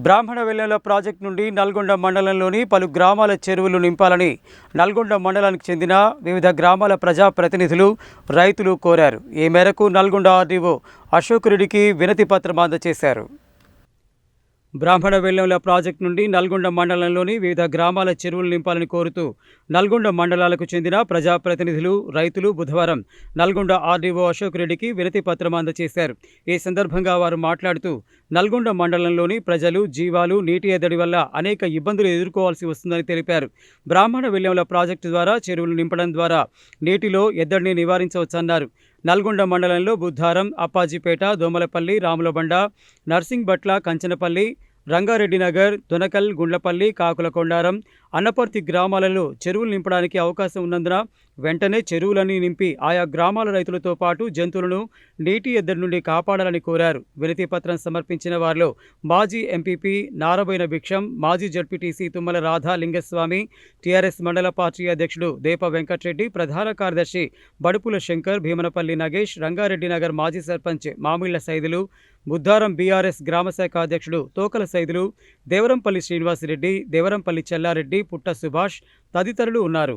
బ్రాహ్మణ వెల్లంల ప్రాజెక్టు నుండి నల్గొండ మండలంలోని పలు గ్రామాల చెరువులు నింపాలని నల్గొండ మండలానికి చెందిన వివిధ గ్రామాల ప్రజాప్రతినిధులు, రైతులు కోరారు. ఈ మేరకు నల్గొండ ఆర్డీఓ అశోక్ రెడ్డికి వినతి పత్రం అందజేశారు. బ్రాహ్మణ వెల్లంల ప్రాజెక్టు నుండి నల్గొండ మండలంలోని వివిధ గ్రామాల చెరువులు నింపాలని కోరుతూ నల్గొండ మండలాలకు చెందిన ప్రజాప్రతినిధులు, రైతులు బుధవారం నల్గొండ ఆర్డీఓ అశోక్ రెడ్డికి వినతి పత్రం అందజేశారు. ఈ సందర్భంగా వారు మాట్లాడుతూ నల్గొండ మండలంలోని ప్రజలు, జీవాలు నీటి ఎద్దడి వల్ల అనేక ఇబ్బందులు ఎదుర్కోవాల్సి వస్తుందని తెలిపారు. బ్రాహ్మణ వెల్లంల ప్రాజెక్టు ద్వారా చెరువులు నింపడం ద్వారా నీటిలో ఎద్దడిని నివారించవచ్చన్నారు. నల్గొండ మండలంలో బుద్ధారం, అప్పాజీపేట, దోమలపల్లి, రాములబండ, నర్సింగ్భట్ల, కంచనపల్లి, రంగారెడ్డి నగర్, దొనకల్, గుండ్లపల్లి, కాకులకొండారం, అన్నపర్తి గ్రామాలలో చెరువులు నింపడానికి అవకాశం ఉన్నందున వెంటనే చెరువులన్నీ నింపి ఆయా గ్రామాల రైతులతో పాటు జంతువులను నీటి ఎద్దడి నుండి కాపాడాలని కోరారు. వినతి పత్రం సమర్పించిన వారిలో మాజీ ఎంపీపీ నారబోయిన భిక్షం, మాజీ జడ్పీటీసీ తుమ్మల రాధా లింగస్వామి, టీఆర్ఎస్ మండల పార్టీ అధ్యక్షుడు దేప వెంకటరెడ్డి, ప్రధాన కార్యదర్శి బడుపుల శంకర్, భీమనపల్లి నగేష్, రంగారెడ్డి నగర్ మాజీ సర్పంచ్ మామిళ్ల సైదులు, బుద్ధారం బీఆర్ఎస్ గ్రామశాఖ అధ్యక్షుడు తోకల సైదులు, దేవరంపల్లి శ్రీనివాసరెడ్డి, దేవరంపల్లి చెల్లారెడ్డి, పుట్ట సుభాష్ తదితరులు ఉన్నారు.